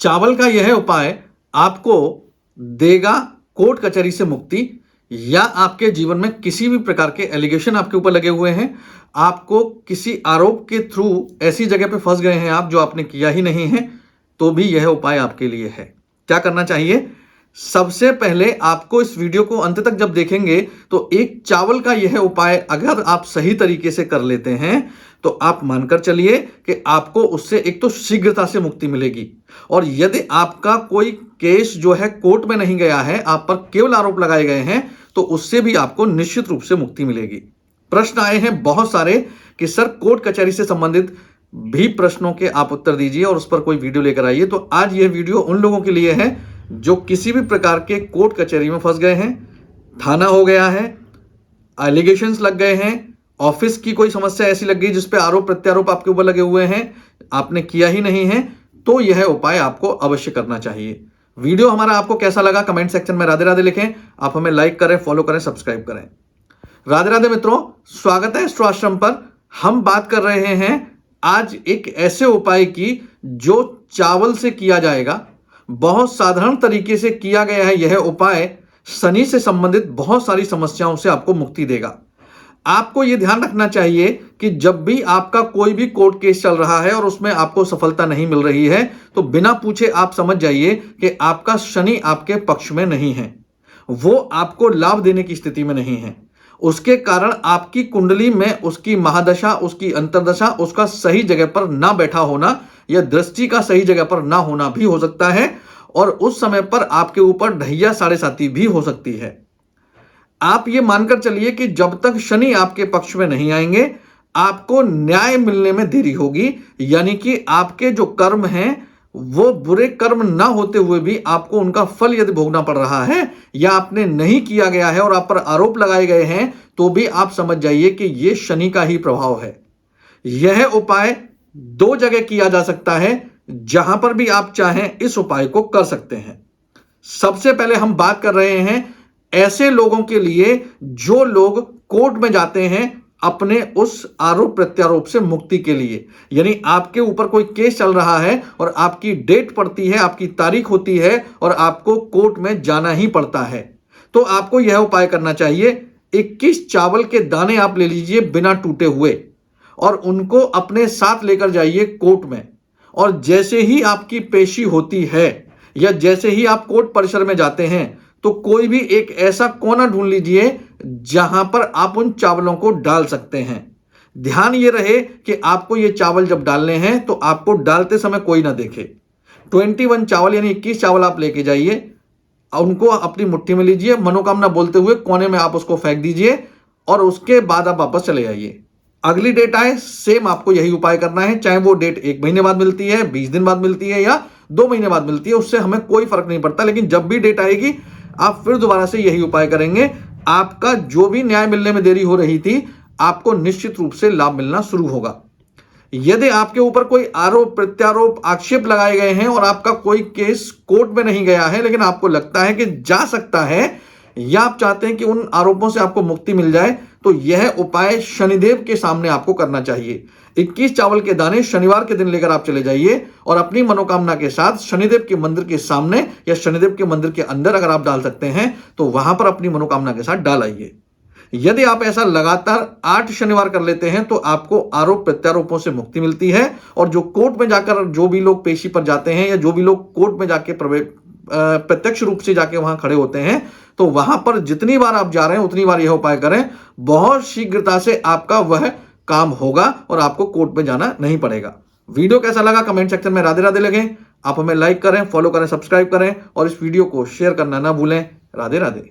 चावल का यह उपाय आपको देगा कोर्ट कचहरी से मुक्ति, या आपके जीवन में किसी भी प्रकार के एलिगेशन आपके ऊपर लगे हुए हैं, आपको किसी आरोप के थ्रू ऐसी जगह पे फंस गए हैं आप जो आपने किया ही नहीं है, तो भी यह उपाय आपके लिए है। क्या करना चाहिए? सबसे पहले आपको इस वीडियो को अंत तक जब देखेंगे तो एक चावल का यह उपाय अगर आप सही तरीके से कर लेते हैं तो आप मानकर चलिए कि आपको उससे एक तो शीघ्रता से मुक्ति मिलेगी, और यदि आपका कोई केस जो है कोर्ट में नहीं गया है, आप पर केवल आरोप लगाए गए हैं, तो उससे भी आपको निश्चित रूप से मुक्ति मिलेगी। प्रश्न आए हैं बहुत सारे कि सर कोर्ट कचहरी से संबंधित भी प्रश्नों के आप उत्तर दीजिए और उस पर कोई वीडियो लेकर आइए। तो आज यह वीडियो उन लोगों के लिए है जो किसी भी प्रकार के कोर्ट कचहरी में फंस गए हैं, थाना हो गया है, एलिगेशंस लग गए हैं, ऑफिस की कोई समस्या ऐसी लग गई जिस पे आरोप प्रत्यारोप आपके ऊपर लगे हुए हैं, आपने किया ही नहीं है, तो यह उपाय आपको अवश्य करना चाहिए। वीडियो हमारा आपको कैसा लगा कमेंट सेक्शन में राधे राधे लिखें। आप हमें लाइक करें, फॉलो करें, सब्सक्राइब करें। राधे राधे मित्रों, स्वागत है एस्ट्रो आश्रम पर। हम बात कर रहे हैं आज एक ऐसे उपाय की जो चावल से किया जाएगा। बहुत साधारण तरीके से किया गया है यह उपाय शनि से संबंधित बहुत सारी समस्याओं से आपको मुक्ति देगा। आपको यह ध्यान रखना चाहिए कि जब भी आपका कोई भी कोर्ट केस चल रहा है और उसमें आपको सफलता नहीं मिल रही है, तो बिना पूछे आप समझ जाइए कि आपका शनि आपके पक्ष में नहीं है, वो आपको लाभ देने की स्थिति में नहीं है। उसके कारण आपकी कुंडली में उसकी महादशा, उसकी अंतरदशा, उसका सही जगह पर ना बैठा होना या दृष्टि का सही जगह पर ना होना भी हो सकता है, और उस समय पर आपके ऊपर ढैया साढ़े साती भी हो सकती है। आप ये मानकर चलिए कि जब तक शनि आपके पक्ष में नहीं आएंगे, आपको न्याय मिलने में देरी होगी, यानी कि आपके जो कर्म हैं वो बुरे कर्म ना होते हुए भी आपको उनका फल यदि भोगना पड़ रहा है, या आपने नहीं किया गया है और आप पर आरोप लगाए गए हैं, तो भी आप समझ जाइए कि यह शनि का ही प्रभाव है। यह उपाय दो जगह किया जा सकता है, जहां पर भी आप चाहें इस उपाय को कर सकते हैं। सबसे पहले हम बात कर रहे हैं ऐसे लोगों के लिए जो लोग कोर्ट में जाते हैं अपने उस आरोप प्रत्यारोप से मुक्ति के लिए, यानी आपके ऊपर कोई केस चल रहा है और आपकी डेट पड़ती है, आपकी तारीख होती है और आपको कोर्ट में जाना ही पड़ता है, तो आपको यह उपाय करना चाहिए। 21 चावल के दाने आप ले लीजिए बिना टूटे हुए, और उनको अपने साथ लेकर जाइए कोर्ट में, और जैसे ही आपकी पेशी होती है या जैसे ही आप कोर्ट परिसर में जाते हैं, तो कोई भी एक ऐसा कोना ढूंढ लीजिए जहां पर आप उन चावलों को डाल सकते हैं। ध्यान ये रहे कि आपको ये चावल जब डालने हैं तो आपको डालते समय कोई ना देखे। 21 चावल यानी 21 चावल आप लेके जाइए, उनको अपनी मुट्ठी में लीजिए, मनोकामना बोलते हुए कोने में आप उसको फेंक दीजिए, और उसके बाद आप वापस चले जाइए। अगली डेट आए, सेम आपको यही उपाय करना है, चाहे वो डेट 1 महीने बाद मिलती है, 20 दिन बाद मिलती है या 2 महीने बाद मिलती है, उससे हमें कोई फर्क नहीं पड़ता। लेकिन जब भी डेट आएगी आप फिर दोबारा से यही उपाय करेंगे। आपका जो भी न्याय मिलने में देरी हो रही थी, आपको निश्चित रूप से लाभ मिलना शुरू होगा। यदि आपके ऊपर कोई आरोप प्रत्यारोप आक्षेप लगाए गए हैं और आपका कोई केस कोर्ट में नहीं गया है, लेकिन आपको लगता है कि जा सकता है, या आप चाहते हैं कि उन आरोपों से आपको मुक्ति मिल जाए, तो यह उपाय शनिदेव के सामने आपको करना चाहिए। 21 चावल के दाने शनिवार के दिन लेकर आप चले जाइए और अपनी मनोकामना के साथ शनिदेव के मंदिर के सामने या शनिदेव के मंदिर के अंदर अगर आप डाल सकते हैं तो वहां पर अपनी मनोकामना के साथ डाल आइए। यदि आप ऐसा लगातार 8 शनिवार कर लेते हैं तो आपको आरोप प्रत्यारोपों से मुक्ति मिलती है, और जो कोर्ट में जाकर जो भी लोग पेशी पर जाते हैं या जो भी लोग कोर्ट में जाके प्रत्यक्ष रूप से जाके वहां खड़े होते हैं, तो वहां पर जितनी बार आप जा रहे हैं उतनी बार यह उपाय करें। बहुत शीघ्रता से आपका वह काम होगा और आपको कोर्ट में जाना नहीं पड़ेगा। वीडियो कैसा लगा कमेंट सेक्शन में राधे राधे लगे। आप हमें लाइक करें, फॉलो करें, सब्सक्राइब करें, और इस वीडियो को शेयर करना ना भूलें। राधे राधे।